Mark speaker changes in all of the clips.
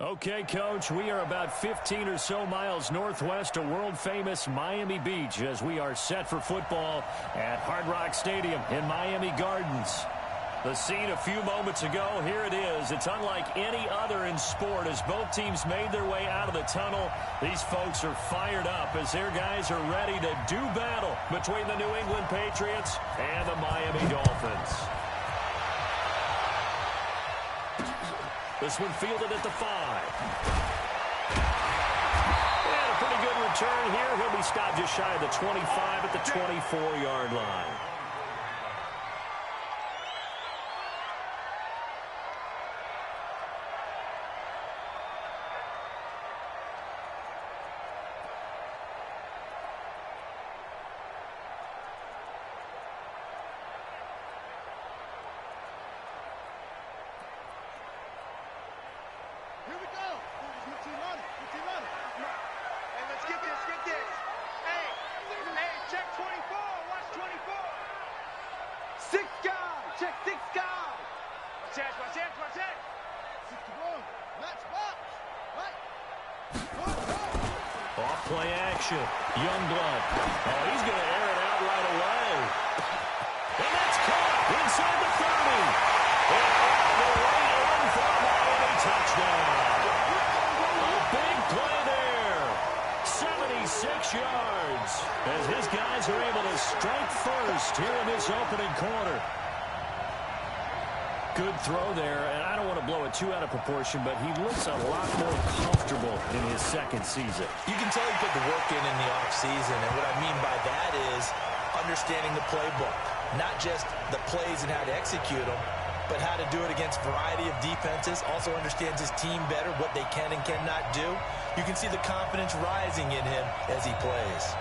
Speaker 1: Okay, Coach, we are about 15 or so miles northwest of world-famous Miami Beach as we are set for football at Hard Rock Stadium in Miami Gardens. The scene a few moments ago, here it is. It's unlike any other in sport as both teams made their way out of the tunnel. These folks are fired up as their guys are ready to do battle between the New England Patriots and the Miami Dolphins. This one fielded at the 5. And a pretty good return here. He'll be stopped just shy of the 25 at the 24-yard line. Play action. Youngblood. Oh, he's going to air it out right away. And that's caught inside the 30. And all the way in for a Miami touchdown. A big play there. 76 yards. As his guys are able to strike first here in this opening quarter. Good throw there, and I don't want to blow it too out of proportion, but he looks a lot more comfortable in his second season.
Speaker 2: You can tell he put the work in the offseason, and what I mean by that is understanding the playbook. Not just the plays and how to execute them, but how to do it against a variety of defenses. Also understands his team better, what they can and cannot do. You can see the confidence rising in him as he plays.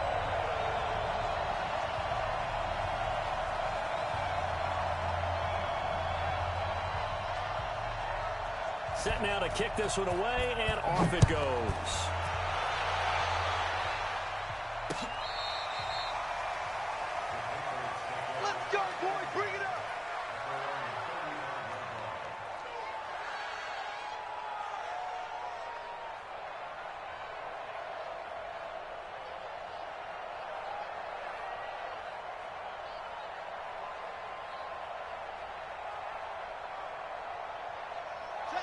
Speaker 1: Set now to kick this one away, and off it goes.
Speaker 3: Let's go, boys. Bring it up.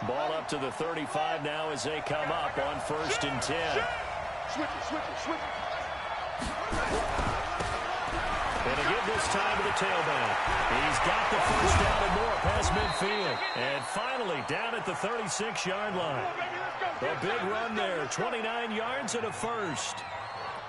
Speaker 1: Ball up to the 35 now as they come up on 1st and 10.
Speaker 3: Switch it.
Speaker 1: And to give this time to the tailback. He's got the first down and more past midfield. And finally down at the 36-yard line. A big run there, 29 yards and a first.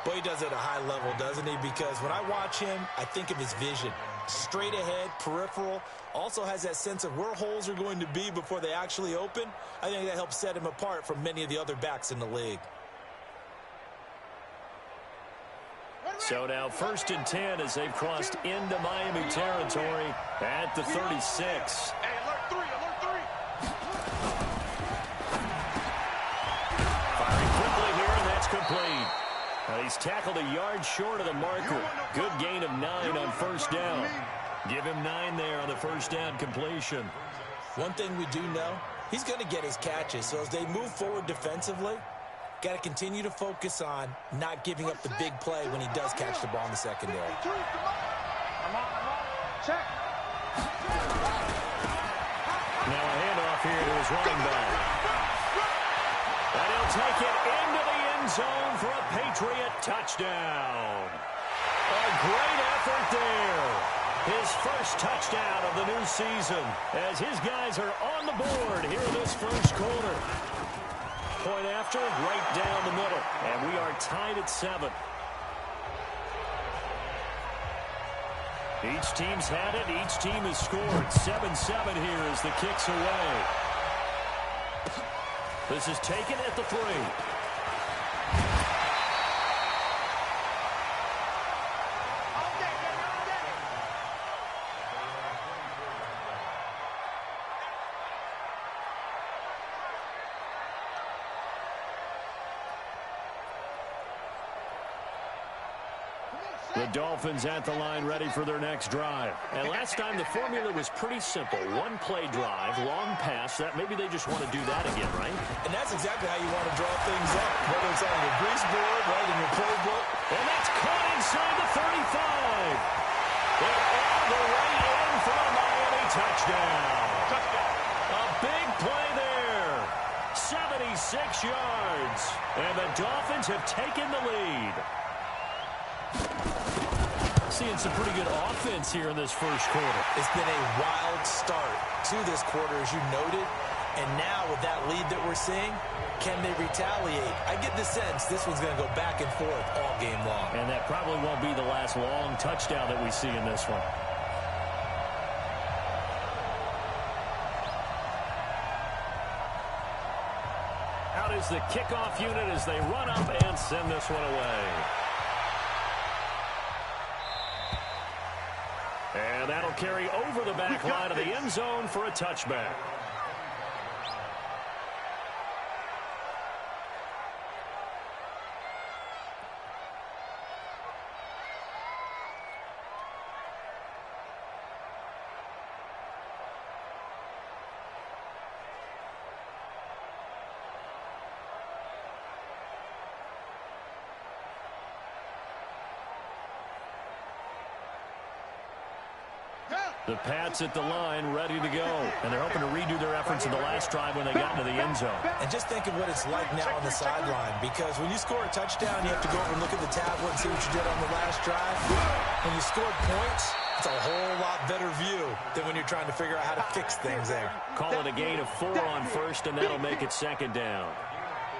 Speaker 2: Boy, he does it at a high level, doesn't he? Because when I watch him, I think of his vision. Straight ahead, peripheral, also has that sense of where holes are going to be before they actually open. I think that helps set him apart from many of the other backs in the league.
Speaker 1: So now 1st and 10 as they've crossed into Miami territory at the 36.
Speaker 3: Hey, alert 3.
Speaker 1: Firing quickly here, and that's complete. He's tackled a yard short of the marker. Good gain of 9 on 1st down. Give him 9 there on the 1st down completion.
Speaker 2: One thing we do know, he's going to get his catches. So as they move forward defensively, got to continue to focus on not giving up the big play when he does catch the ball in the secondary.
Speaker 3: Check.
Speaker 1: Now a handoff here to his running back. And he'll take it into the end zone for a Patriot touchdown. A great effort there. His first touchdown of the new season as his guys are on the board here in this first quarter. Point after, right down the middle. And we are tied at 7. Each team's had it. Each team has scored. 7-7 here as the kick's away. This is taken at the 3. The Dolphins at the line ready for their next drive. And last time the formula was pretty simple. One play drive, long pass. That maybe they just want to do that again, right?
Speaker 2: And that's exactly how you want to draw things up. Whether it's on your grease board, right, in your playbook.
Speaker 1: And that's caught inside the 35. And all the way in for a Miami touchdown. A big play there. 76 yards. And the Dolphins have taken the lead. Seeing some pretty good offense here in this first quarter.
Speaker 2: It's been a wild start to this quarter, as you noted. And now with that lead that we're seeing, can they retaliate? I get the sense this one's going to go back and forth all game long.
Speaker 1: And that probably won't be the last long touchdown that we see in this one. Out is the kickoff unit as they run up and send this one away. And that'll carry over the back line of the end zone for a touchback. The Pats at the line, ready to go. And they're hoping to redo their efforts in the last drive when they got into the end zone.
Speaker 2: And just think of what it's like now on the sideline. Because when you score a touchdown, you have to go over and look at the tablet and see what you did on the last drive. When you scored points, it's a whole lot better view than when you're trying to figure out how to fix things there.
Speaker 1: Call it a gain of 4 on first, and that'll make it second down.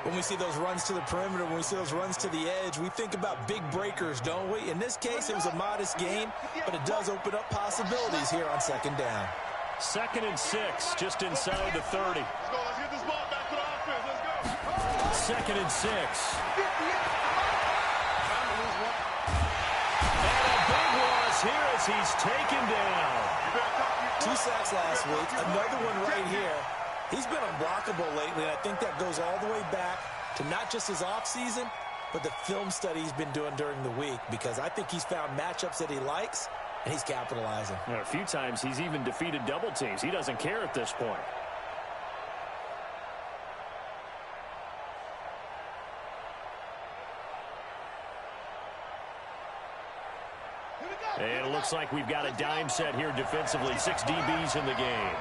Speaker 2: When we see those runs to the perimeter, when we see those runs to the edge, we think about big breakers, don't we? In this case, it was a modest gain, but it does open up possibilities here on second down.
Speaker 1: 2nd and 6, just inside the 30.
Speaker 3: Let's go. Let's get this ball back for the offense. Let's go.
Speaker 1: 2nd and 6. And a big loss here as he's taken down.
Speaker 2: 2 sacks last week, another one right here. He's been unblockable lately, and I think that goes all the way back to not just his offseason, but the film study he's been doing during the week, because I think he's found matchups that he likes, and he's capitalizing.
Speaker 1: A few times he's even defeated double teams. He doesn't care at this point. And it looks like we've got a dime set here defensively. 6 DBs in the game.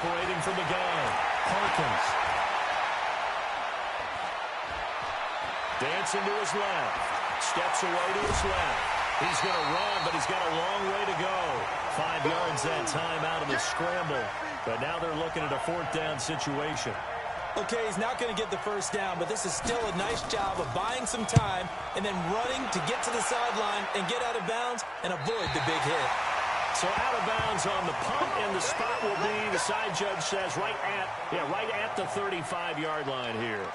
Speaker 1: Operating from the gun, Harkins. Dancing to his left. Steps away to his left. He's going to run, but he's got a long way to go. 5 yards that time out of the scramble. But now they're looking at a 4th down situation.
Speaker 2: Okay, he's not going to get the first down, but this is still a nice job of buying some time and then running to get to the sideline and get out of bounds and avoid the big hit.
Speaker 1: So out of bounds on the punt, and the spot will be, the side judge says, right at the 35-yard line here.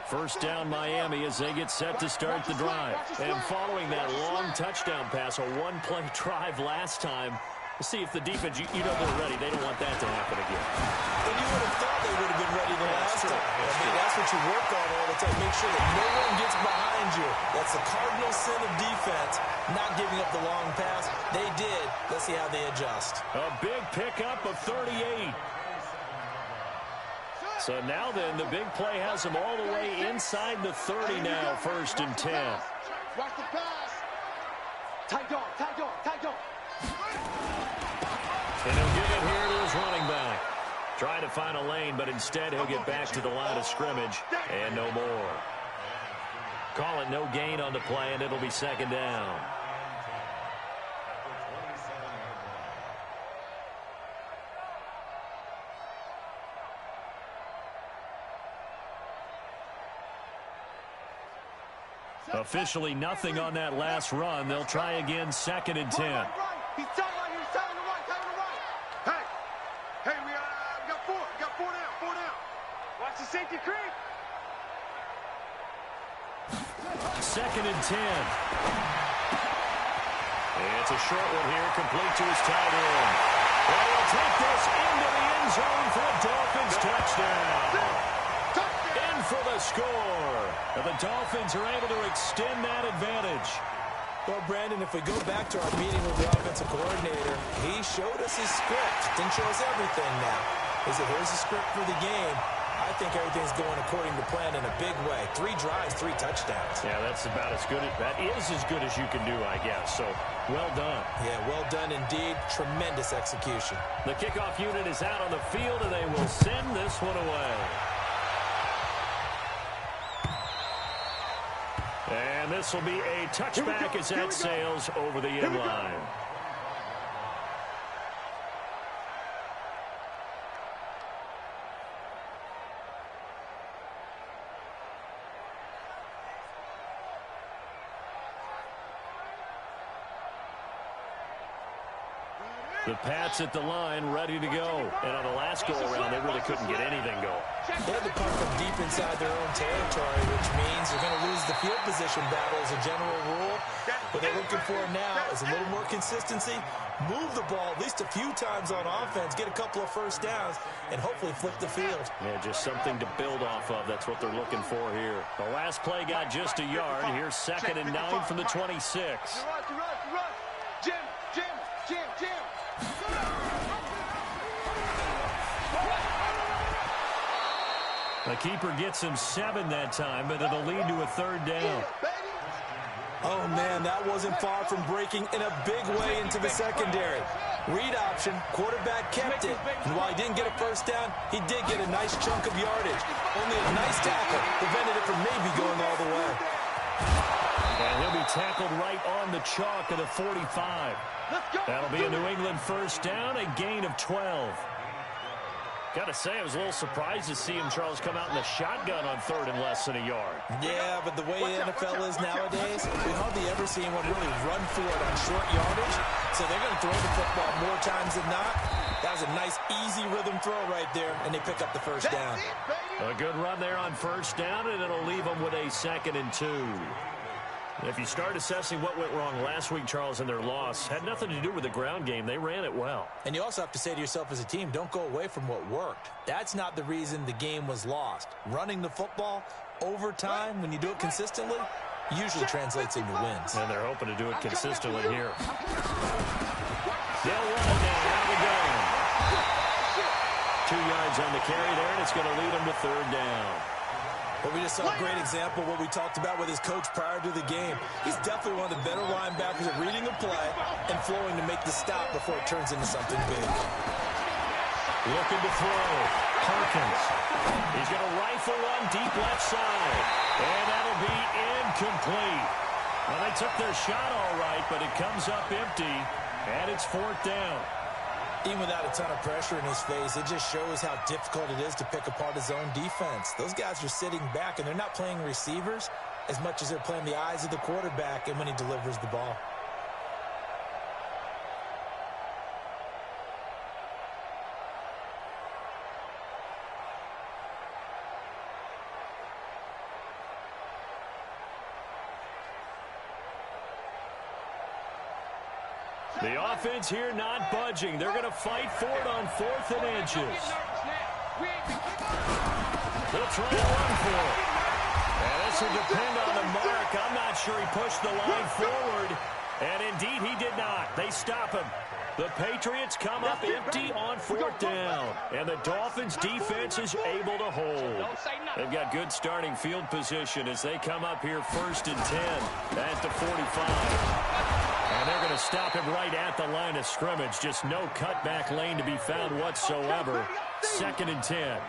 Speaker 1: First down Miami as they get set to start the drive. And following that long touchdown pass, a one-play drive last time, let's see if the defense, you know they're ready. They don't want that to happen again.
Speaker 2: And you would have thought they would have been ready the last time. I mean, that's what you work on all the time. Make sure that no one gets behind you. That's the cardinal sin of defense, not giving up the long pass. They did. Let's see how they adjust.
Speaker 1: A big pickup of 38. So now then, the big play has them all the way inside the 30 now, 1st and 10.
Speaker 3: Watch the pass. Tight dog, tight dog, tight dog.
Speaker 1: And he'll give it here to his running back. Trying to find a lane, but instead he'll get back to the line of scrimmage and no more. Call it no gain on the play, and it'll be 2nd down. Officially nothing on that last run. They'll try again, 2nd and 10.
Speaker 3: He's tight right here. He's tight on the right. Tight on the right. Hey, we got four. We got four down. Four down. Watch the safety creep.
Speaker 1: 2nd and 10. It's a short one here, complete to his tight end. And he'll take this into the end zone for a Dolphins touchdown. In for the score. And the Dolphins are able to extend that advantage.
Speaker 2: Well, Brandon, if we go back to our meeting with the offensive coordinator, he showed us his script. Didn't show us everything now. He said, here's the script for the game. I think everything's going according to plan in a big way. 3 drives, 3 touchdowns.
Speaker 1: Yeah, that's about as good. That is as good as you can do, I guess. So, well done.
Speaker 2: Yeah, well done indeed. Tremendous execution.
Speaker 1: The kickoff unit is out on the field, and they will send this one away. And this will be a touchback as that sails over the end line. The Pats at the line, ready to go. And on the last go-around, they really couldn't get anything going.
Speaker 2: They had to punt from deep inside their own territory, which means they're going to lose the field position battle as a general rule. What they're looking for now is a little more consistency, move the ball at least a few times on offense, get a couple of first downs, and hopefully flip the field.
Speaker 1: Yeah, just something to build off of. That's what they're looking for here. The last play got just a yard. Here's 2nd and 9 from the 26.
Speaker 3: Jim.
Speaker 1: The keeper gets him 7 that time, but it'll lead to a 3rd down.
Speaker 2: Oh, man, that wasn't far from breaking in a big way into the secondary. Read option, quarterback kept it, and while he didn't get a first down, he did get a nice chunk of yardage. Only a nice tackle prevented it from maybe going all the way.
Speaker 1: And he'll be tackled right on the chalk of the 45. That'll be a New England first down, a gain of 12. Got to say, I was a little surprised to see him, Charles, come out in the shotgun on 3rd and less than a yard.
Speaker 2: Yeah, but the way the NFL is nowadays, we hardly ever see anyone really run for it on short yardage. So they're going to throw the football more times than not. That was a nice, easy rhythm throw right there, and they pick up the first down.
Speaker 1: A good run there on first down, and it'll leave them with a 2nd and 2. If you start assessing what went wrong last week, Charles, in their loss, had nothing to do with the ground game. They ran it well.
Speaker 2: And you also have to say to yourself as a team, don't go away from what worked. That's not the reason the game was lost. Running the football over time, when you do it consistently, usually translates into wins.
Speaker 1: And they're hoping to do it consistently here. They'll run it down. Out we go. 2 yards on the carry there, and it's going to lead them to 3rd down.
Speaker 2: But we just saw a great example of what we talked about with his coach prior to the game. He's definitely one of the better linebackers at reading a play and flowing to make the stop before it turns into something big.
Speaker 1: Looking to throw. Harkins. He's going to rifle one deep left side. And that'll be incomplete. Well, they took their shot all right, but it comes up empty. And it's 4th down.
Speaker 2: Even without a ton of pressure in his face, it just shows how difficult it is to pick apart his own defense. Those guys are sitting back, and they're not playing receivers as much as they're playing the eyes of the quarterback and when he delivers the ball.
Speaker 1: The offense here not budging. They're going to fight for it on 4th and inches. They'll try to run for it. And this will depend on the mark. I'm not sure he pushed the line forward. And indeed, he did not. They stop him. The Patriots come up empty on 4th down. And the Dolphins defense is able to hold. They've got good starting field position as they come up here 1st and 10 at the 45. And they're going to stop him right at the line of scrimmage. Just no cutback lane to be found whatsoever. 2nd and 10.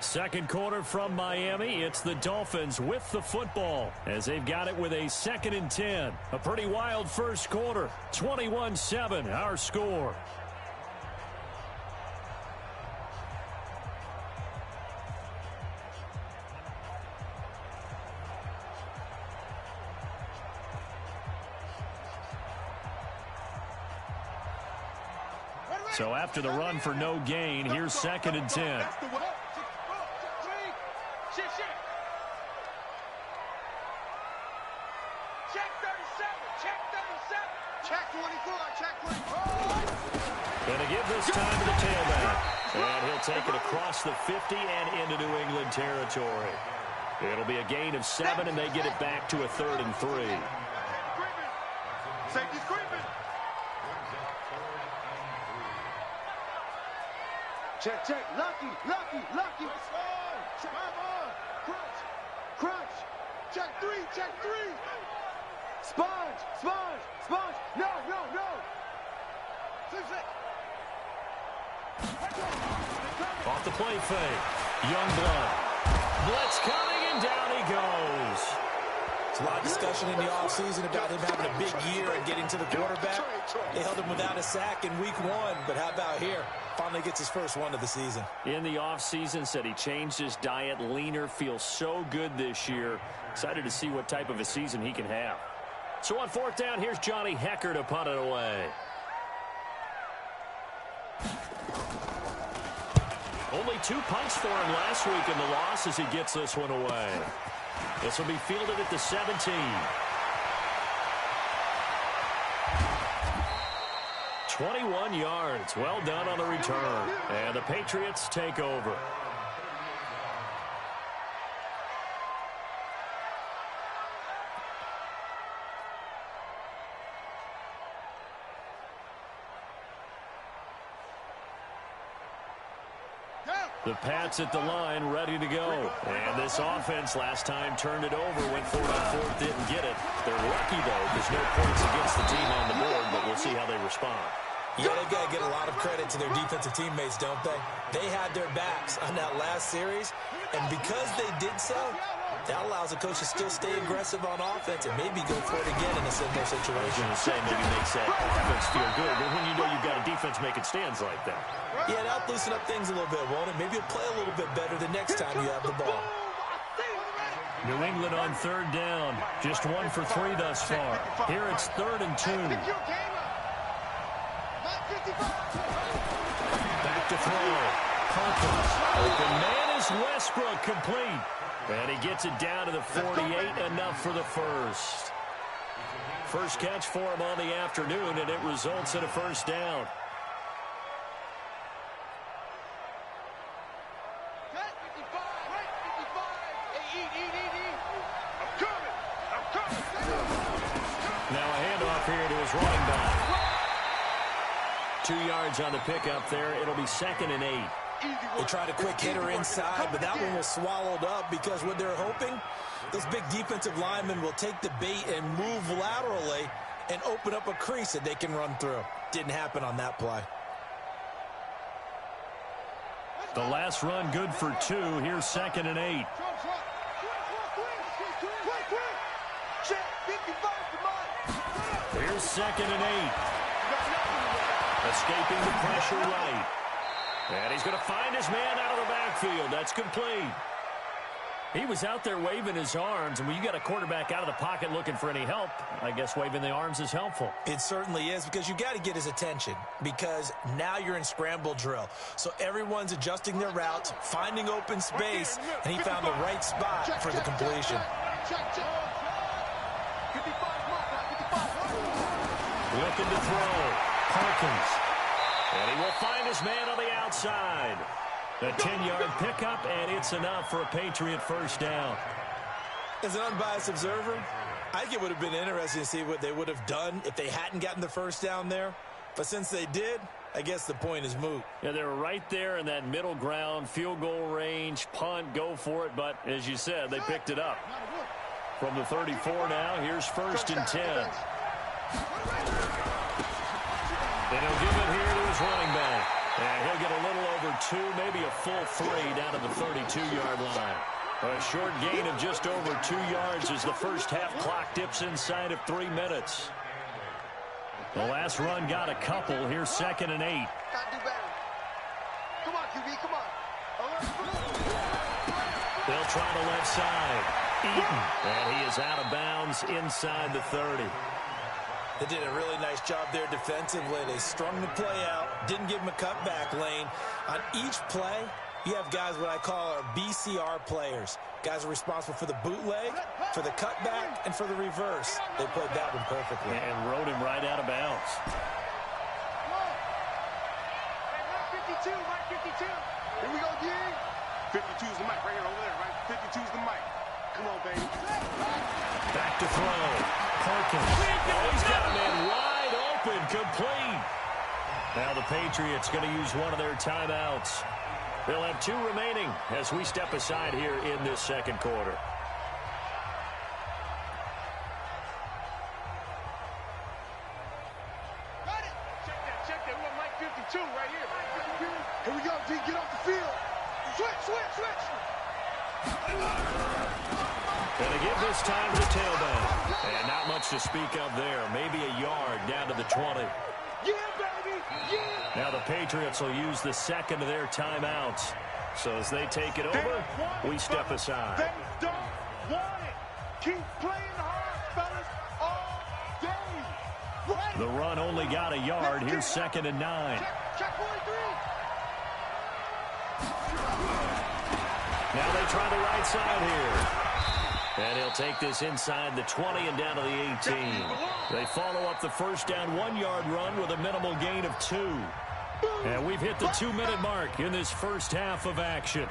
Speaker 1: Second quarter from Miami. It's the Dolphins with the football as they've got it with a 2nd and 10. A pretty wild first quarter. 21-7, our score. So after the run for no gain, here's 2nd and 10. Going to give this time to the tailback. And he'll take it across the 50 and into New England territory. It'll be a gain of 7, and they get it back to a 3rd and 3.
Speaker 3: Safety's creeping. Check, check. Lucky. Crunch. Check 3. Sponge. No.
Speaker 1: Off the play fake. Youngblood. Blitz coming, and down he goes.
Speaker 2: There's a lot of discussion in the offseason about him having a big year and getting to the quarterback. They held him without a sack in week 1, but how about here? Finally gets his first one of the season.
Speaker 1: In the offseason, said he changed his diet, leaner, feels so good this year. Excited to see what type of a season he can have. So on 4th down, here's Johnny Hecker to punt it away. Only 2 punts for him last week in the loss as he gets this one away. This will be fielded at the 17. 21 yards. Well done on the return. And the Patriots take over. The Pats at the line, ready to go. And this offense last time turned it over, went for it on 4th, didn't get it. They're lucky, though. There's no points against the team on the board, but we'll see how they respond.
Speaker 2: Yeah, they've got to get a lot of credit to their defensive teammates, don't they? They had their backs on that last series, and because they did so, that allows the coach to still stay aggressive on offense and maybe go for it again in a similar situation.
Speaker 1: I was going to say, maybe makes that offense feel good, but when you know you've got a defense making stands like that.
Speaker 2: Yeah, that'll loosen up things a little bit, won't it? Maybe you'll play a little bit better the next time you have the ball.
Speaker 1: New England on 3rd down. Just 1 for 3 thus far. Here it's 3rd and 2. Back to throw. Hawkins. Open man is Westbrook, complete. And he gets it down to the 48, enough for the first. First catch for him on the afternoon, and it results in a 1st down. Now a handoff here to his running back. 2 yards on the pickup there. It'll be 2nd and 8.
Speaker 2: They tried a quick hitter inside, but that one was swallowed up because what they're hoping, those big defensive linemen will take the bait and move laterally and open up a crease that they can run through. Didn't happen on that play.
Speaker 1: The last run good for 2. Here's 2nd and 8. Here's 2nd and 8. Escaping the pressure right. And he's going to find his man out of the backfield. That's complete. He was out there waving his arms, and when you got a quarterback out of the pocket looking for any help, I guess waving the arms is helpful.
Speaker 2: It certainly is, because you got to get his attention, because now you're in scramble drill. So everyone's adjusting their routes, finding open space, and he found the right spot for the completion.
Speaker 1: Looking to throw. Hawkins. And he will find his man on the outside. A 10-yard pickup, and it's enough for a Patriot 1st down.
Speaker 2: As an unbiased observer, I think it would have been interesting to see what they would have done if they hadn't gotten the 1st down there. But since they did, I guess the point is moot.
Speaker 1: Yeah, they were right there in that middle ground, field goal range, punt, go for it. But as you said, they picked it up. From the 34 now, here's 1st and 10. And he'll give it here to his running back. And he'll get a little over 2, maybe a full 3 down to the 32-yard line. A short gain of just over 2 yards as the first half clock dips inside of 3 minutes. The last run got a couple. Here's 2nd and 8.
Speaker 3: Gotta do better. Come on, QB, come on.
Speaker 1: They'll try the left side. Eaton. And he is out of bounds inside the 30.
Speaker 2: They did a really nice job there defensively. They strung the play out, Didn't give him a cutback lane. On each play, you have guys what I call our BCR players. Guys are responsible for the bootleg, for the cutback, and for the reverse. They played that one perfectly.
Speaker 1: And rode him right out of bounds.
Speaker 3: Hey, Mike 52, Mike 52. Here we go, Gig. 52's the mic right here over there, right? 52's the mic. Come on, baby.
Speaker 1: Back to throw. Perkins. Oh, he's got a man wide open, complete. Now the Patriots going to use one of their timeouts. They'll have 2 remaining as we step aside here in this second quarter.
Speaker 3: Got it. Check that. We got Mike 52 right here. Here we go, D. Get off the field. Switch.
Speaker 1: And they give this time to the tailback. And not much to speak of there. Maybe a yard down to the 20.
Speaker 3: Yeah, baby. Yeah.
Speaker 1: Now the Patriots will use the second of their timeouts. So as they take it over, we step aside.
Speaker 3: They don't want it. Keep playing hard, fellas, all day.
Speaker 1: The run only got a yard. Here's 2nd and 9.
Speaker 3: Check 43.
Speaker 1: Now they try the right side here. And he'll take this inside the 20 and down to the 18. They follow up the first down 1-yard run with a minimal gain of 2. And we've hit the 2-minute mark in this first half of action.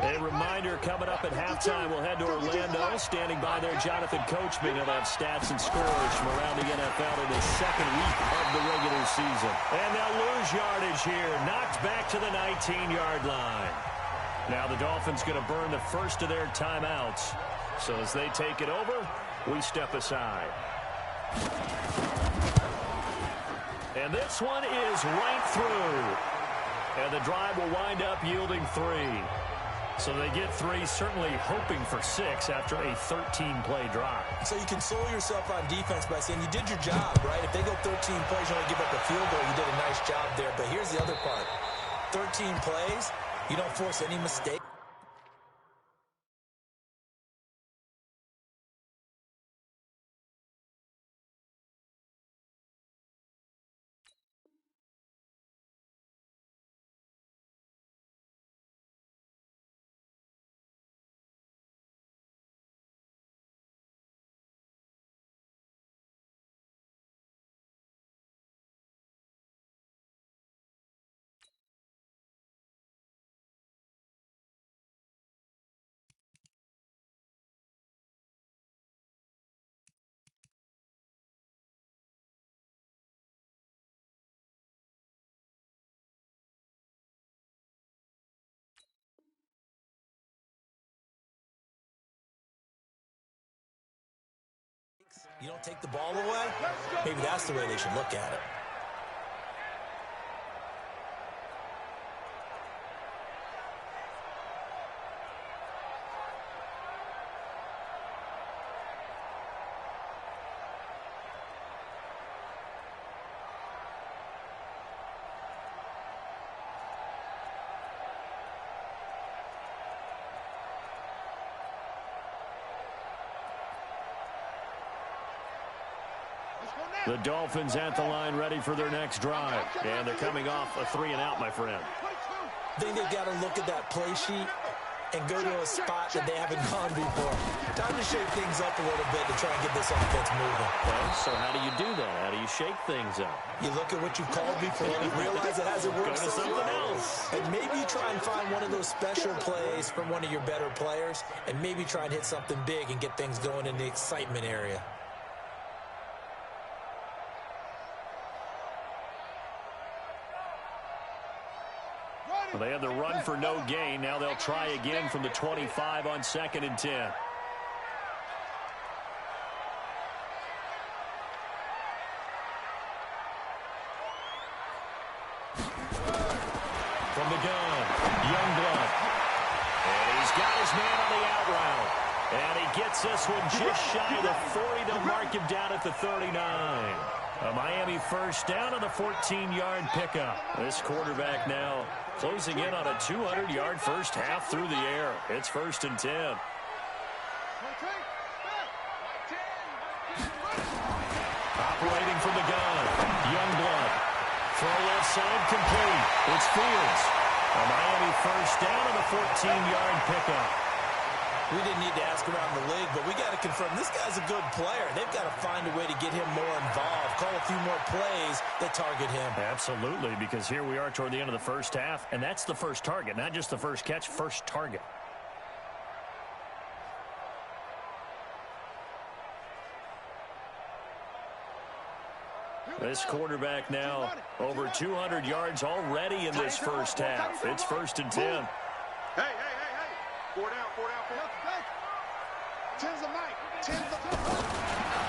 Speaker 1: A reminder, coming up at halftime, we'll head to Orlando. Standing by there, Jonathan Coachman. He'll have stats and scores from around the NFL in the second week of the regular season. And they'll lose yardage here. Knocked back to the 19-yard line. Now the Dolphins going to burn the first of their timeouts. So as they take it over, we step aside. And this one is right through. And the drive will wind up yielding 3. So they get 3, certainly hoping for 6 after a 13-play drive.
Speaker 2: So you console yourself on defense by saying you did your job, right? If they go 13 plays, you only give up a field goal, you did a nice job there. But here's the other part. 13 plays, you don't force any mistake. You don't take the ball away? Maybe that's the way they should look at it.
Speaker 1: The Dolphins at the line ready for their next drive. And they're coming off a 3-and-out, my friend.
Speaker 2: I think they've got to look at that play sheet and go to a spot that they haven't gone before. Time to shake things up a little bit to try and get this offense moving.
Speaker 1: Okay, so how do you do that? How do you shake things up?
Speaker 2: You look at what you've called before and realize it hasn't worked.
Speaker 1: Go to something else.
Speaker 2: And maybe you try and find one of those special plays from one of your better players and maybe try and hit something big and get things going in the excitement area.
Speaker 1: Well, they had the run for no gain. Now they'll try again from the 25 on 2nd and 10. From the gun, Youngblood. And he's got his man on the out route. And he gets this one just shy of the 40. They'll mark him down at the 39. A Miami first down on the 14-yard pickup. This quarterback now closing in on a 200-yard first half through the air. It's 1st and 10. outside, complete. It's Fields. A Miami first down on a 14-yard pickup.
Speaker 2: We didn't need to ask around the league, but we got to confirm this guy's a good player. They've got to find a way to get him more involved, call a few more plays that target him.
Speaker 1: Absolutely, because here we are toward the end of the first half, and that's the first target, not just the first catch, first target. This quarterback now over 200 yards already in this first half. It's 1st and 10.
Speaker 3: Hey. 4 down. 10's the mic. 10's the...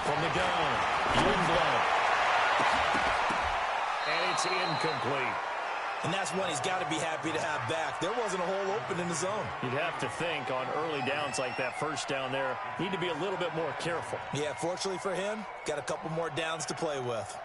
Speaker 1: From the gun, Youngblood. And it's incomplete.
Speaker 2: And that's one he's got to be happy to have back. There wasn't a hole open in the zone.
Speaker 1: You'd have to think on early downs like that first down there, need to be a little bit more careful.
Speaker 2: Yeah, fortunately for him, got a couple more downs to play with.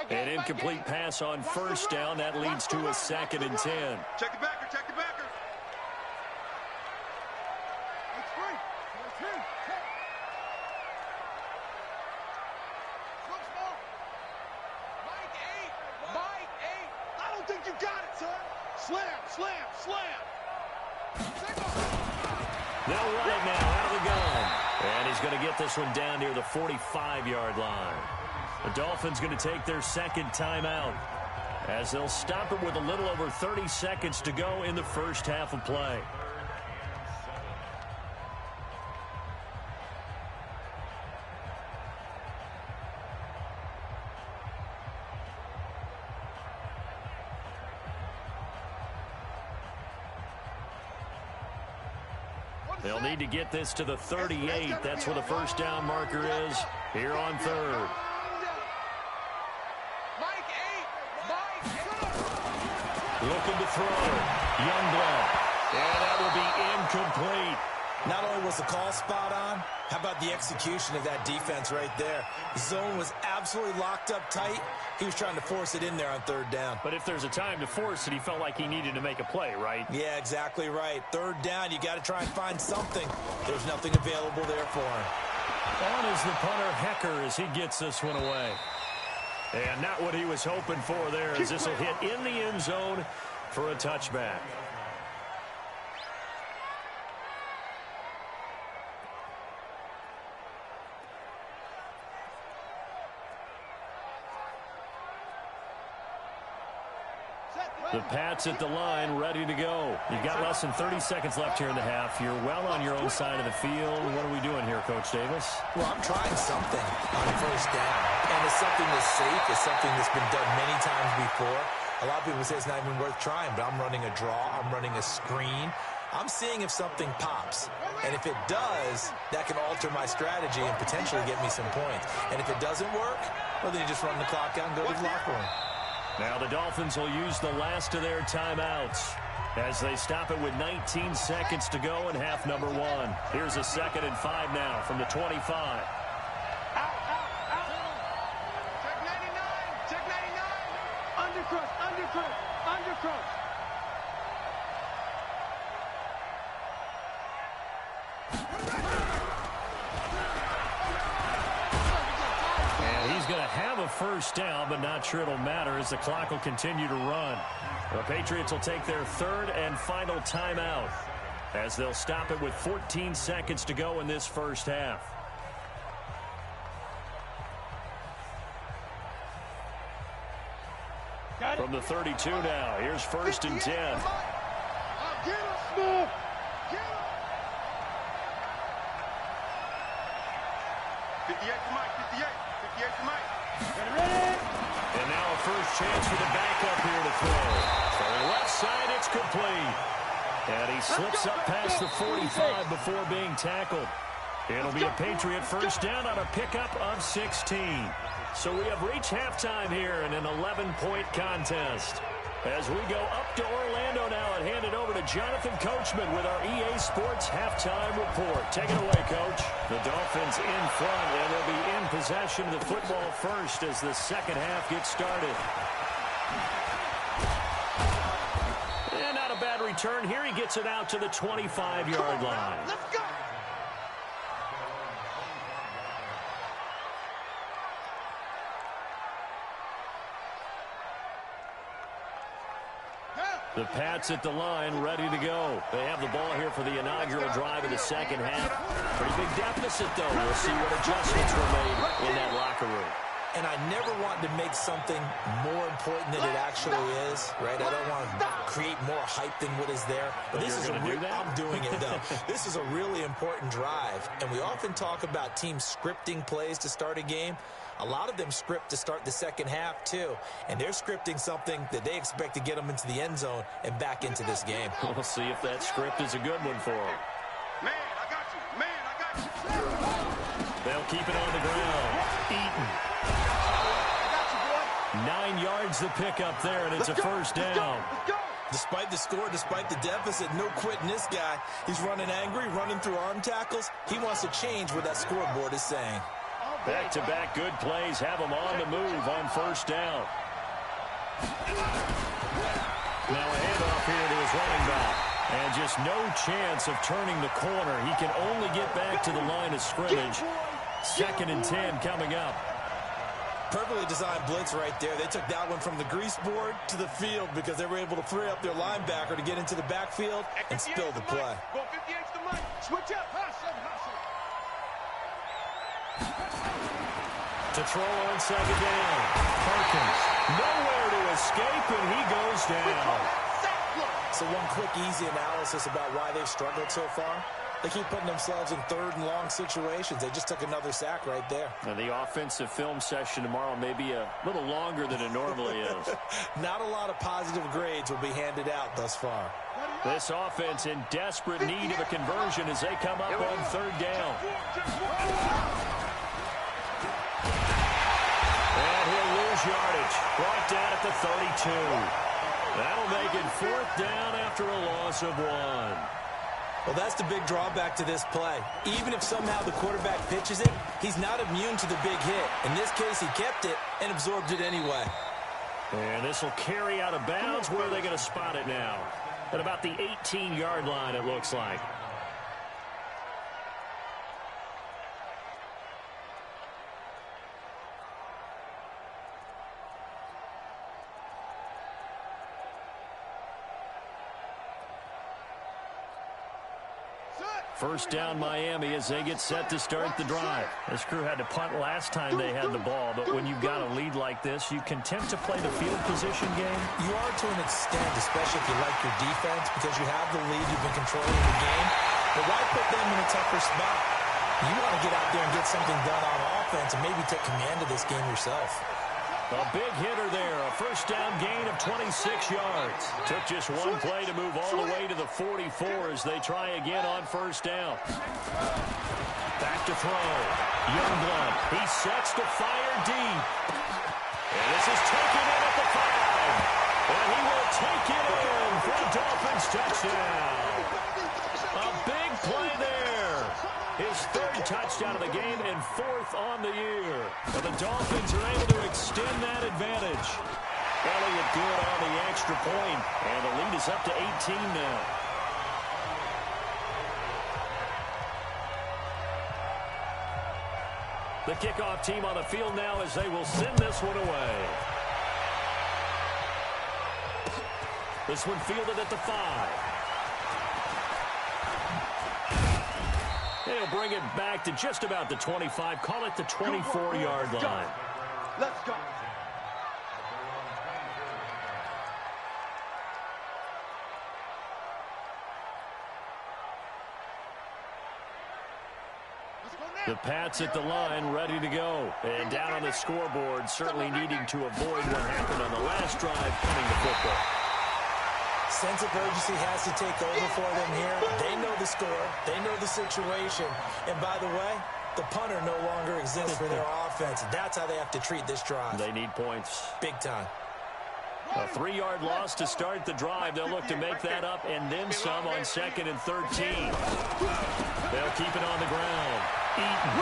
Speaker 1: An incomplete pass on first down. That leads to a 2nd and 10.
Speaker 3: Check the backer. It's free. Mike 8. I don't think you got it, son. Slam.
Speaker 1: They'll run it now out of the gun. And he's going to get this one down near the 45-yard line. The Dolphins going to take their 2nd timeout as they'll stop it with a little over 30 seconds to go in the first half of play. They'll need to get this to the 38. That's where the first down marker is here on 3rd. Looking to throw. Youngblood. And that will be incomplete.
Speaker 2: Not only was the call spot on, how about the execution of that defense right there? The zone was absolutely locked up tight. He was trying to force it in there on 3rd down.
Speaker 1: But if there's a time to force it, he felt like he needed to make a play, right?
Speaker 2: Yeah, exactly right. 3rd down, you got to try and find something. There's nothing available there for him.
Speaker 1: On is the punter, Hecker, as he gets this one away. And not what he was hoping for there, as this will hit in the end zone for a touchback. The Pats at the line, ready to go. You've got less than 30 seconds left here in the half. You're well on your own side of the field. What are we doing here, Coach Davis?
Speaker 2: Well, I'm trying something on 1st down. And it's something that's safe. It's something that's been done many times before. A lot of people say it's not even worth trying, but I'm running a draw. I'm running a screen. I'm seeing if something pops. And if it does, that can alter my strategy and potentially get me some points. And if it doesn't work, well, then you just run the clock out and go to the locker room.
Speaker 1: Now the Dolphins will use the last of their timeouts as they stop it with 19 seconds to go in half number 1. Here's a 2nd and 5 now from the 25.
Speaker 3: Check 99. Undercross.
Speaker 1: And he's going to have a first down, but not sure it'll matter as the clock will continue to run. The Patriots will take their 3rd and final timeout as they'll stop it with 14 seconds to go in this first half. From the 32 now, here's 1st and 10.
Speaker 3: Get him. 58 to Mike. 58 to Mike.
Speaker 1: And now a first chance for the backup here to throw. For the left side, it's complete. And he slips up past the 45 before being tackled. It'll be a Patriot first down on a pickup of 16. So we have reached halftime here in an 11-point contest. As we go up to Orlando now and hand it over to Jonathan Coachman with our EA Sports Halftime Report. Take it away, Coach. The Dolphins in front, and they'll be in possession of the football first as the second half gets started. And not a bad return here. He gets it out to the 25-yard line.
Speaker 3: Let's go.
Speaker 1: The Pats at the line, ready to go. They have the ball here for the inaugural drive of the second half. Pretty big deficit, though. We'll see what adjustments were made in that locker room.
Speaker 2: And I never want to make something more important than it actually is, right? I don't want to create more hype than what is there. But this is I'm doing it, though. This is a really important drive. And we often talk about teams scripting plays to start a game. A lot of them script to start the second half, too. And they're scripting something that they expect to get them into the end zone and back into this game.
Speaker 1: We'll see if that script is a good one for them.
Speaker 3: Man, I got you. Man, I got you.
Speaker 1: They'll keep it on the ground. Eaton. 9 yards the pickup there, and it's a first down.
Speaker 2: Despite the score, despite the deficit, no quitting this guy. He's running angry, running through arm tackles. He wants to change what that scoreboard is saying.
Speaker 1: Back-to-back good plays have him on the move on first down. Now a handoff here to his running back. And just no chance of turning the corner. He can only get back to the line of scrimmage. 2nd and 10 coming up.
Speaker 2: Perfectly designed blitz right there. They took that one from the grease board to the field because they were able to free up their linebacker to get into the backfield and spill the play.
Speaker 3: Go 58's the money. Switch up. Hustle.
Speaker 1: To throw on second down. Perkins nowhere to escape, and he goes down.
Speaker 2: So one quick, easy analysis about why they've struggled so far. They keep putting themselves in 3rd and long situations. They just took another sack right there.
Speaker 1: And the offensive film session tomorrow may be a little longer than it normally is.
Speaker 2: Not a lot of positive grades will be handed out thus far.
Speaker 1: This offense in desperate need of a conversion as they come up on 3rd down. And he'll lose yardage. Brought down at the 32. That'll make it 4th down after a loss of 1.
Speaker 2: Well, that's the big drawback to this play. Even if somehow the quarterback pitches it, he's not immune to the big hit. In this case, he kept it and absorbed it anyway.
Speaker 1: And this will carry out of bounds. Where are they going to spot it now? At about the 18-yard line, it looks like. First down Miami as they get set to start the drive. This crew had to punt last time they had the ball, but when you've got a lead like this, you can attempt to play the field position game.
Speaker 2: You are to an extent, especially if you like your defense, because you have the lead, you've been controlling the game. But why put them in a tougher spot? You want to get out there and get something done on offense and maybe take command of this game yourself.
Speaker 1: A big hitter there, a first down gain of 26 yards. Took just one play to move all the way to the 44 as they try again on first down. Back to throw. Youngblood, he sets to fire deep. And this is taken in at the 5. And he will take it in for a Dolphins touchdown. A big play there. His 3rd touchdown of the game and 4th on the year. But the Dolphins are able to extend that advantage. Elliott good on the extra point, and the lead is up to 18 now. The kickoff team on the field now as they will send this one away. This one fielded at the 5. They'll bring it back to just about the 25. Call it the 24-yard line.
Speaker 3: Let's go.
Speaker 1: The Pats at the line, ready to go. And down on the scoreboard, certainly needing to avoid what happened on the last drive, punting the football.
Speaker 2: Sense of urgency has to take over for them here. They know the score. They know the situation. And by the way, the punter no longer exists for their offense. That's how they have to treat this drive.
Speaker 1: They need points.
Speaker 2: Big time.
Speaker 1: A 3-yard loss to start the drive. They'll look to make that up and then some on 2nd and 13. They'll keep it on the ground. Eaton.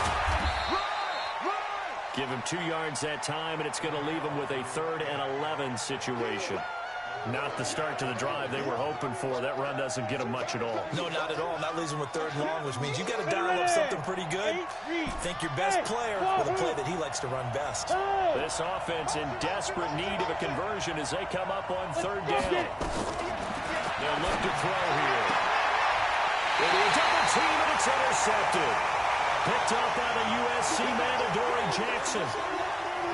Speaker 1: Give him 2 yards that time, and it's going to leave him with a 3rd and 11 situation. Not the start to the drive they were hoping for. That run doesn't get them much at all.
Speaker 2: No, not at all. That leaves them with 3rd and long, which means you got to dial up something pretty good. Think your best player with a play that he likes to run best.
Speaker 1: This offense in desperate need of a conversion as they come up on 3rd down. They'll look to throw here. It'll be a double team, and it's intercepted. Picked up by the USC man, Adoree Jackson.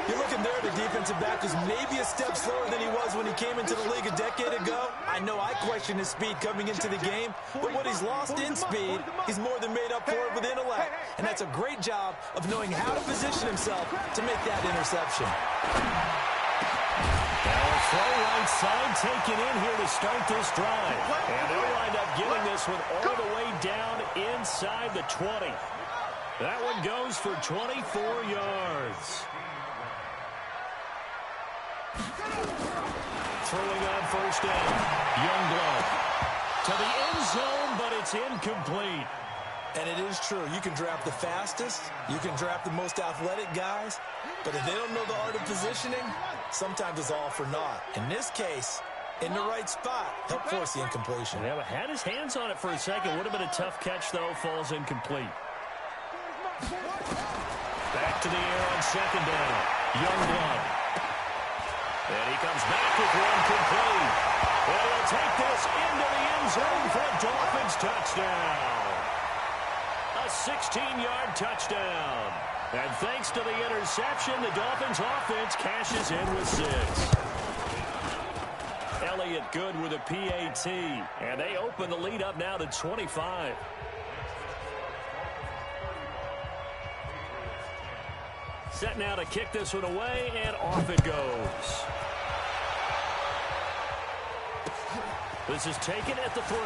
Speaker 2: You're looking there, the defensive back is maybe a step slower than he was when he came into the league a decade ago. I know I questioned his speed coming into the game, but what he's lost in speed, he's more than made up for it with intellect. And that's a great job of knowing how to position himself to make that interception.
Speaker 1: Now a throw right side taken in here to start this drive. And they'll wind up getting this one all the way down inside the 20. That one goes for 24 yards. Throwing on 1st down. Youngblood to the end zone, but it's incomplete.
Speaker 2: And it is true. You can draft the fastest. You can draft the most athletic guys. But if they don't know the art of positioning, sometimes it's all for naught. In this case, in the right spot, help force the incompletion.
Speaker 1: Yeah, but had his hands on it for a second. Would have been a tough catch, though. Falls incomplete. Back to the air on 2nd down. Youngblood. And he comes back with one complete. And he'll take this into the end zone for a Dolphins touchdown. A 16-yard touchdown. And thanks to the interception, the Dolphins offense cashes in with 6. Elliott good with a PAT. And they open the lead up now to 25. Set now to kick this one away, and off it goes. This is taken at the 3.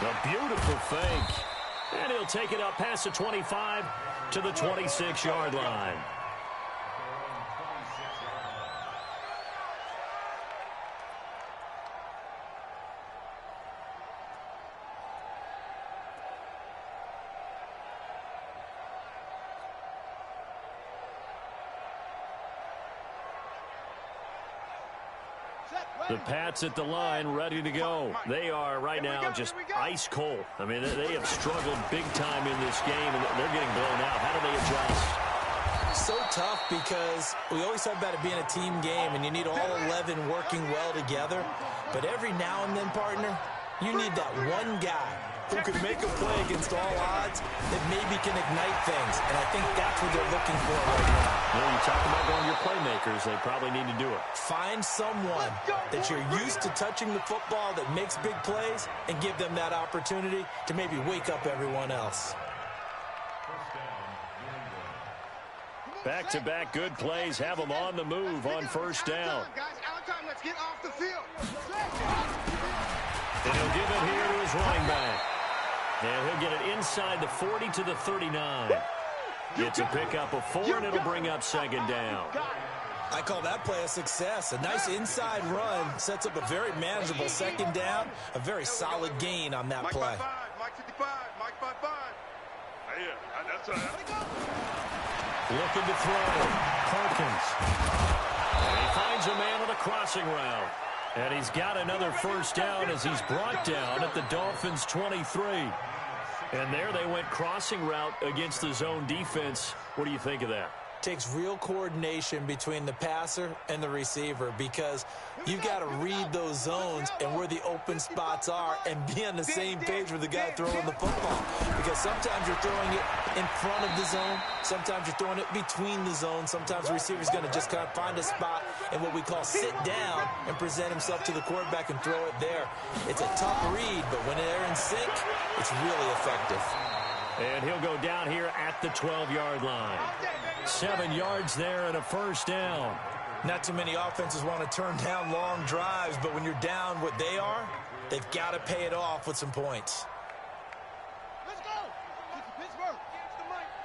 Speaker 1: A beautiful fake. And he'll take it up past the 25 to the 26-yard line. The Pats at the line, ready to go. They are right now just ice cold. I mean, they have struggled big time in this game, and they're getting blown out. How do they adjust?
Speaker 2: So tough because we always talk about it being a team game, and you need all 11 working well together. But every now and then, partner, you need that one guy who can make a play against all odds that maybe can ignite things. And I think that's what they're looking for right now.
Speaker 1: Well, you talk about going to your playmakers, they probably need to do it.
Speaker 2: Find someone that you're used to touching the football that makes big plays and give them that opportunity to maybe wake up everyone else.
Speaker 1: Back-to-back good plays have them on the move on 1st down.
Speaker 3: Let's get off the field.
Speaker 1: And he'll give it here to his running back. And he'll get it inside the 40 to the 39. It's a pickup of 4, and it'll bring up 2nd down.
Speaker 2: I call that play a success. A nice inside run sets up a very manageable 2nd down. A very solid gain on that play.
Speaker 3: Mike 55, Mike 55. Yeah, that's
Speaker 1: Looking to throw. Perkins. And he finds a man on a crossing route. And he's got another 1st down as he's brought down at the Dolphins' 23. And there they went crossing route against the zone defense. What do you think of that?
Speaker 2: Takes real coordination between the passer and the receiver because you've got to read those zones and where the open spots are and be on the same page with the guy throwing the football. Because sometimes you're throwing it in front of the zone. Sometimes you're throwing it between the zones. Sometimes the receiver's going to just kind of find a spot and what we call sit down and present himself to the quarterback and throw it there. It's a tough read, but when they're in sync, it's really effective.
Speaker 1: And he'll go down here at the 12-yard line. 7 yards there and a 1st down.
Speaker 2: Not too many offenses want to turn down long drives, but when you're down what they are, they've got to pay it off with some points.
Speaker 3: Let's go. Pittsburgh.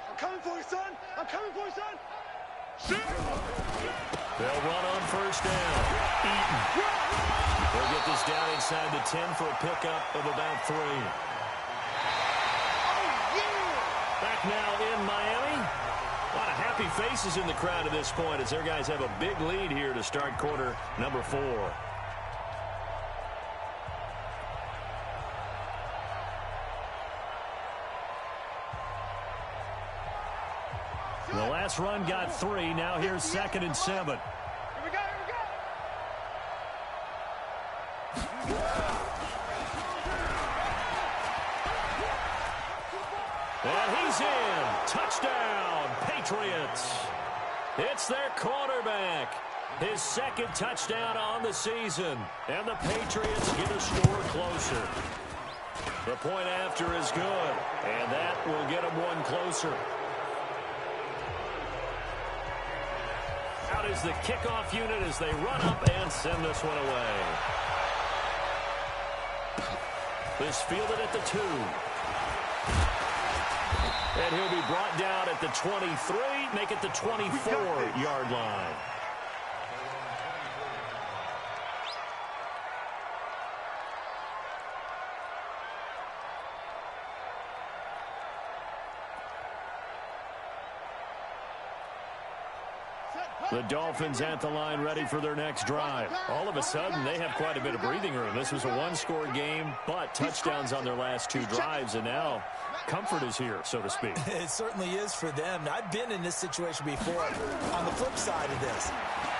Speaker 3: I'm coming for you, son. I'm coming for you, son. Shoot.
Speaker 1: They'll run on 1st down. Eaton. They'll get this down inside the 10 for a pickup of about 3. Back now in Miami. A lot of happy happy faces in the crowd at this point as their guys have a big lead here to start quarter number 4. The last run got 3. Now here's 2nd and 7.
Speaker 3: Here we go, here we go.
Speaker 1: And he's in. Touchdown, Patriots. It's their quarterback. His 2nd touchdown on the season. And the Patriots get a score closer. The point after is good. And that will get them one closer. Out is the kickoff unit as they run up and send this one away. This fielded at the 2. And he'll be brought down at the 23, make it the 24-yard line. The Dolphins at the line ready for their next drive. All of a sudden, they have quite a bit of breathing room. This was a one-score game, but touchdowns on their last 2 drives, and now comfort is here, so to speak.
Speaker 2: It certainly is for them. I've been in this situation before on the flip side of this.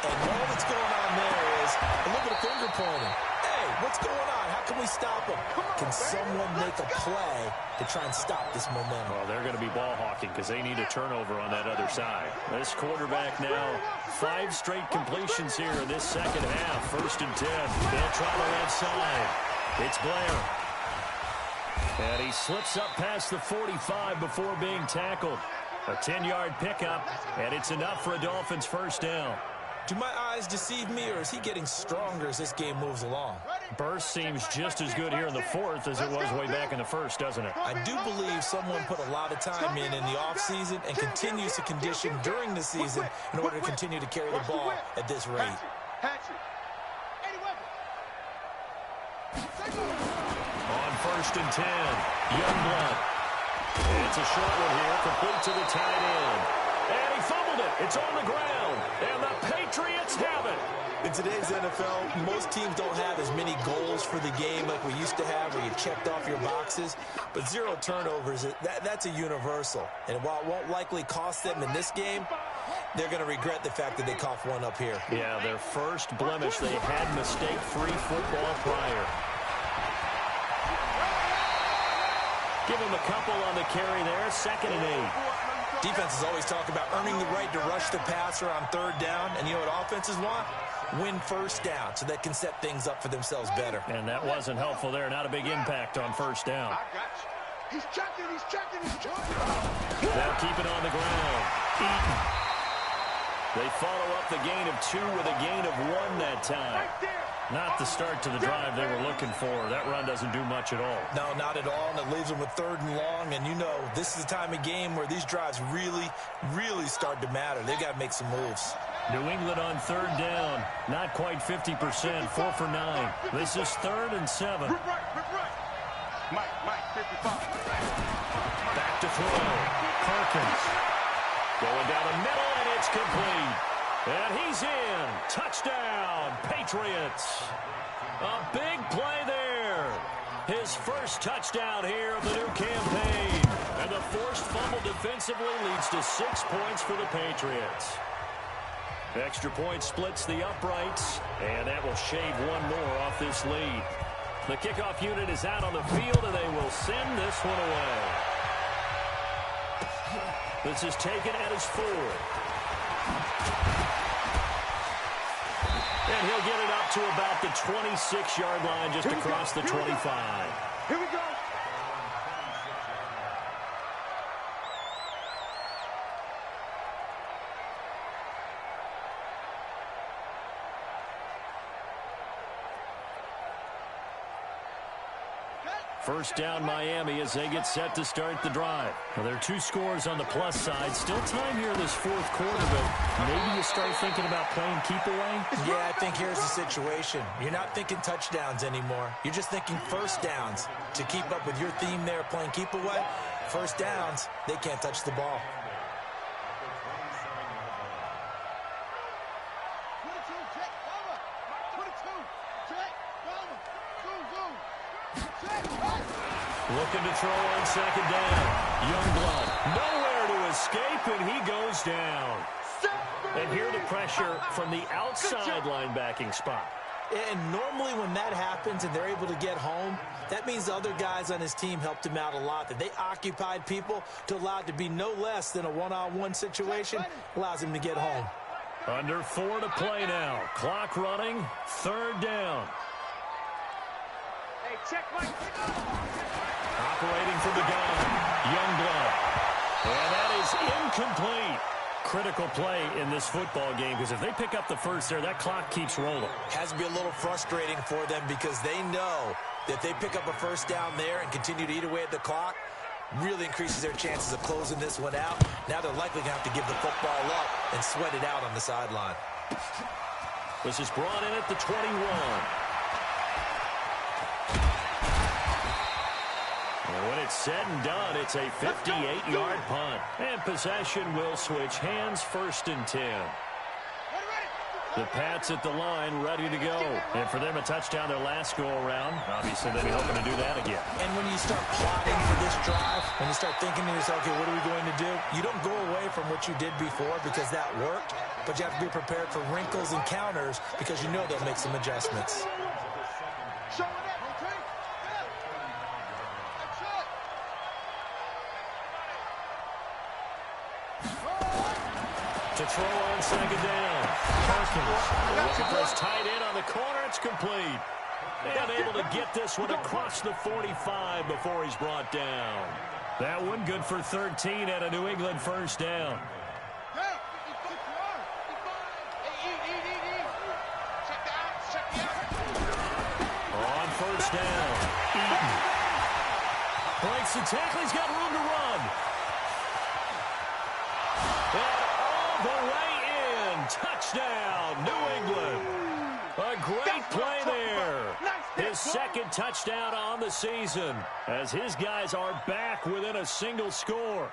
Speaker 2: And all that's going on there is a little bit of finger pointing. Hey, what's going on? How can we stop them? Can someone make a play to try and stop this momentum?
Speaker 1: Well, they're going to be ball hawking because they need a turnover on that other side. This quarterback now, 5 straight completions here in this second half. 1st and 10. They'll try the left side. It's Blair. And he slips up past the 45 before being tackled. A 10-yard pickup, and it's enough for a Dolphins first down.
Speaker 2: Do my eyes deceive me, or is he getting stronger as this game moves along?
Speaker 1: Burst seems just as good here in the 4th as it was way back in the 1st, doesn't it?
Speaker 2: I do believe someone put a lot of time in the offseason and continues to condition during the season in order to continue to carry the ball at this rate.
Speaker 1: On 1st and 10, Youngblood. It's a short one here, complete to the tight end. And he fumbled it. It's on the ground. And the Patriots have it.
Speaker 2: In today's NFL, most teams don't have as many goals for the game like we used to have where you checked off your boxes. But 0 turnovers, that's a universal. And while it won't likely cost them in this game, they're going to regret the fact that they coughed one up here.
Speaker 1: Yeah, their first blemish. They had mistake-free football prior. Give him a couple on the carry there. 2nd and 8.
Speaker 2: Defenses always talk about earning the right to rush the passer on 3rd down. And you know what offenses want? Win 1st down so they can set things up for themselves better.
Speaker 1: And that wasn't helpful there. Not a big impact on 1st down.
Speaker 3: He's checking.
Speaker 1: They'll keep it on the ground. Eaton. They follow up the gain of 2 with a gain of 1 that time. Not the start to the drive they were looking for. That run doesn't do much at all.
Speaker 2: No, not at all, and it leaves them with 3rd and long. And you know, this is the time of game where these drives really, really start to matter. They've got to make some moves.
Speaker 1: New England on 3rd down. Not quite 50%. 4 for 9. This is 3rd and 7.
Speaker 3: Mike, 55.
Speaker 1: Back to throw. Perkins. Going down the middle, and it's complete. And he's in. Touchdown, Patriots. A big play there. His first touchdown here of the new campaign. And the forced fumble defensively leads to 6 points for the Patriots. Extra point splits the uprights, and that will shave 1 more off this lead. The kickoff unit is out on the field, and they will send this one away. This is taken at his 4. And he'll get it up to about the 26-yard line, just across the 25.
Speaker 3: Here we go.
Speaker 1: First down, Miami, as they get set to start the drive. Well, there are 2 scores on the plus side. Still time here this 4th quarter, but maybe you start thinking about playing keep away?
Speaker 2: Yeah, I think here's the situation. You're not thinking touchdowns anymore. You're just thinking 1st downs. To keep up with your theme there, playing keep away, 1st downs, they can't touch the ball.
Speaker 1: Looking to throw on second down. Youngblood nowhere to escape, and he goes down. And here the pressure from the outside linebacking spot.
Speaker 2: And normally when that happens and they're able to get home, that means the other guys on his team helped him out a lot. That they occupied people to allow it to be no less than a one-on-one situation, allows him to get home.
Speaker 1: Under 4 to play now. Clock running. Third down.
Speaker 3: Hey, check my...
Speaker 1: Operating from the gun. Youngblood. And that is incomplete. Critical play in this football game, because if they pick up the first there, that clock keeps rolling.
Speaker 2: Has to be a little frustrating for them because they know that if they pick up a first down there and continue to eat away at the clock, really increases their chances of closing this one out. Now they're likely going to have to give the football up and sweat it out on the sideline.
Speaker 1: This is brought in at the 21. And when it's said and done, it's a 58-yard punt. And possession will switch hands, 1st and 10. The Pats at the line, ready to go. And for them, a touchdown their last go-around. Obviously, they'll be hoping to do that again.
Speaker 2: And when you start plotting for this drive, when you start thinking to yourself, okay, what are we going to do? You don't go away from what you did before because that worked, but you have to be prepared for wrinkles and counters because you know they'll make some adjustments.
Speaker 1: To throw on second down. Perkins looking for his tight end on the corner. It's complete. And able to get this one across the 45 before he's brought down. That one good for 13 at a New England first down. On first down. Eaton breaks the tackle. He's got room to run. And all the way in. Touchdown, New England. A great play there. His second touchdown on the season as his guys are back within a single score.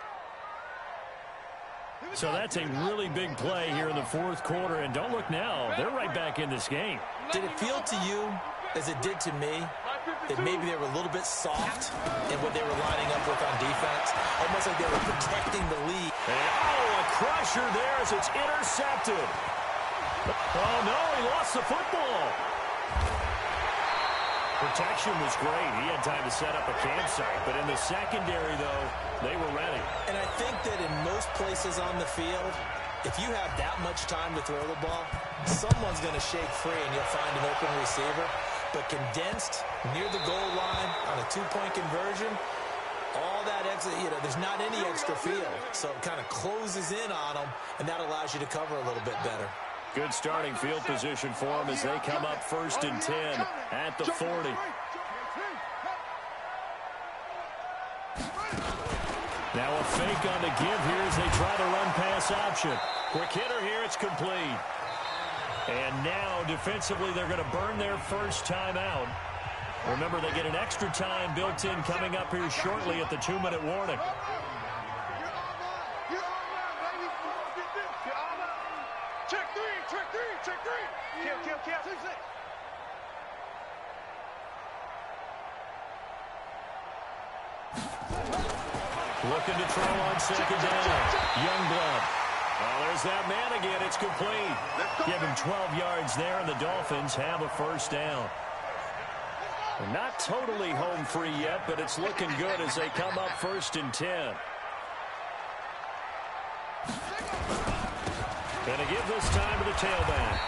Speaker 1: So that's a really big play here in the fourth quarter. And don't look now. They're right back in this game.
Speaker 2: Did it feel to you, as it did to me, that maybe they were a little bit soft in what they were lining up with on defense? Almost like they were protecting the lead.
Speaker 1: And, a crusher there as it's intercepted. Oh, no, he lost the football. Protection was great. He had time to set up a campsite. But in the secondary, though, they were ready.
Speaker 2: And I think that in most places on the field, if you have that much time to throw the ball, someone's going to shake free and you'll find an open receiver. But condensed near the goal line on a two-point conversion, all that extra, there's not any extra field. So it kind of closes in on them, and that allows you to cover a little bit better.
Speaker 1: Good starting field position for them as they come up 1st and 10 at the 40. Now a fake on the give here as they try to run pass option. Quick hitter here, it's complete. And now defensively they're going to burn their first timeout. Remember, they get an extra time built in coming up here shortly at the 2-minute warning. Looking to throw on second down. Youngblood. Oh, there's that man again. It's complete. Give him 12 yards there, and the Dolphins have a first down. They're not totally home free yet, but it's looking good as they come up 1st and 10. Going to give this time to the tailback.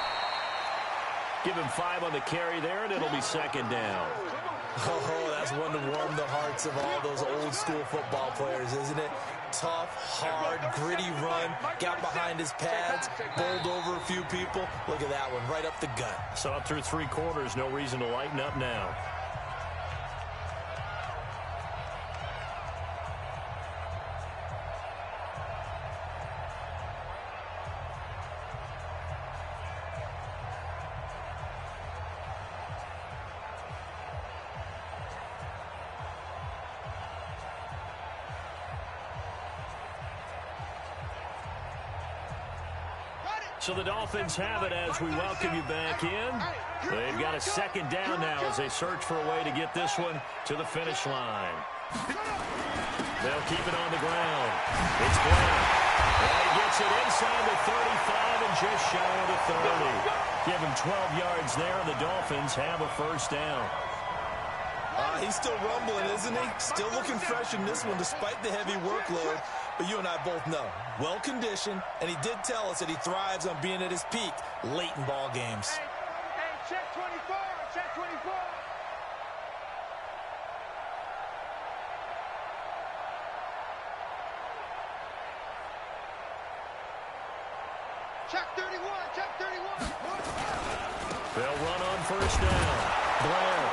Speaker 1: Give him 5 on the carry there, and it'll be second down.
Speaker 2: Oh, that's one to warm the hearts of all those old-school football players, isn't it? Tough, hard, gritty run, got behind his pads, bowled over a few people. Look at that one, right up the gut.
Speaker 1: So up through 3 quarters, no reason to lighten up now. So the Dolphins have it as we welcome you back in. They've got a second down now as they search for a way to get this one to the finish line. They'll keep it on the ground. It's Blair. And he gets it inside the 35 and just shy of the 30. Give him 12 yards there, and the Dolphins have a first down.
Speaker 2: He's still rumbling, isn't he? Still looking fresh in this one despite the heavy workload. But you and I both know, well-conditioned, and he did tell us that he thrives on being at his peak late in ball games.
Speaker 3: Hey, check 24, check 24. Check 31, check 31.
Speaker 1: They'll run on first down. Blair.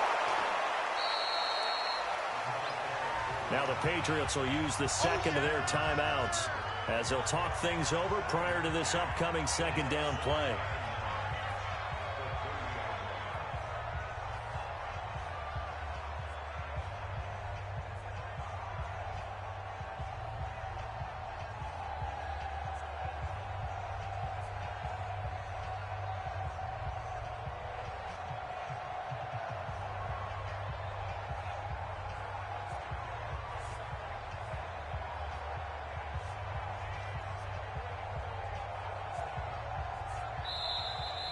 Speaker 1: Now the Patriots will use the second of their timeouts as they'll talk things over prior to this upcoming second down play.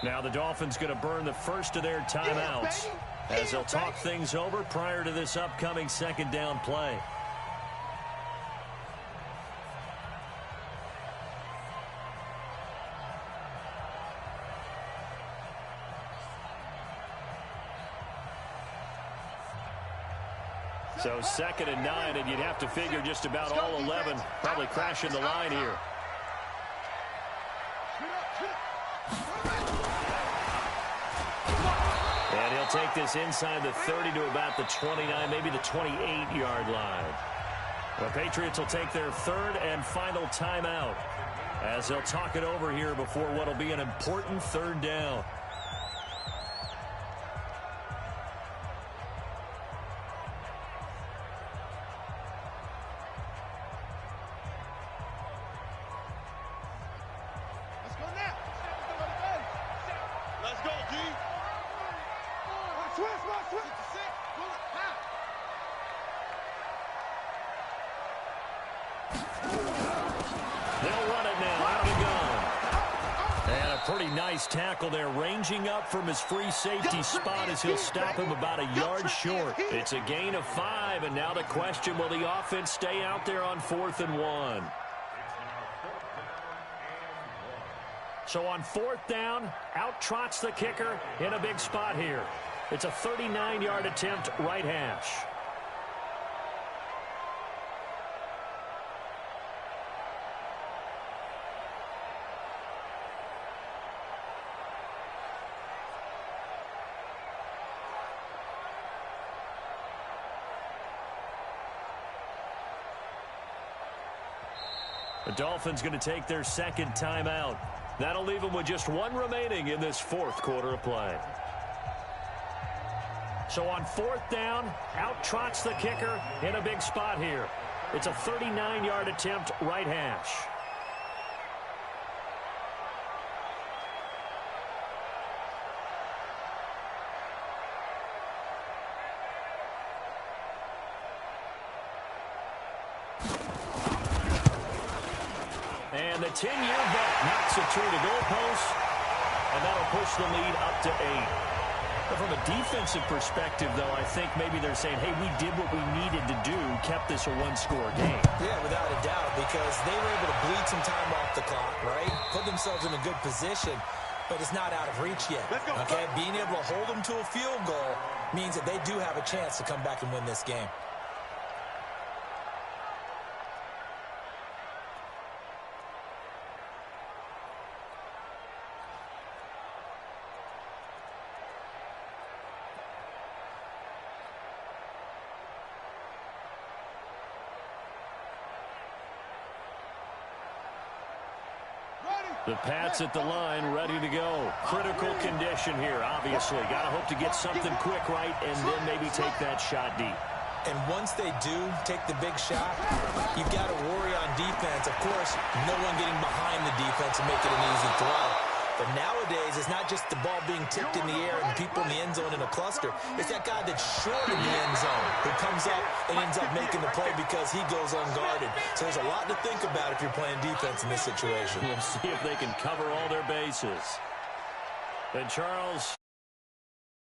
Speaker 1: Now the Dolphins going to burn the first of their timeouts as they'll talk things over prior to this upcoming second down play. So 2nd and 9, and you'd have to figure just about all 11 probably crashing the line here. And he'll take this inside the 30 to about the 29, maybe the 28-yard line. The Patriots will take their third and final timeout as they'll talk it over here before what will be an important third down. Tackle there, ranging up from his free safety spot as he'll stop him about a yard short. It's a gain of 5, and now the question, will the offense stay out there on 4th and 1? So on 4th down, out trots the kicker in a big spot here. It's a 39-yard attempt, right hash. The Dolphins going to take their second timeout. That'll leave them with just one remaining in this fourth quarter of play. So on 4th down, out trots the kicker in a big spot here. It's a 39-yard attempt, right hash. And the 10-year vet knocks it through the goalpost, and that'll push the lead up to 8. But from a defensive perspective, though, I think maybe they're saying, hey, we did what we needed to do, kept this a one-score game.
Speaker 2: Yeah, without a doubt, because they were able to bleed some time off the clock, right? Put themselves in a good position, but it's not out of reach yet. Okay, being able to hold them to a field goal means that they do have a chance to come back and win this game.
Speaker 1: The Pats at the line, ready to go. Critical condition here, obviously. Got to hope to get something quick right and then maybe take that shot deep.
Speaker 2: And once they do take the big shot, you've got to worry on defense. Of course, no one getting behind the defense and making an easy throw. But nowadays, it's not just the ball being tipped in the air and people in the end zone in a cluster. It's that guy that's short in the end zone who comes up and ends up making the play because he goes unguarded. So there's a lot to think about if you're playing defense in this situation.
Speaker 1: We'll see if they can cover all their bases. And Charles,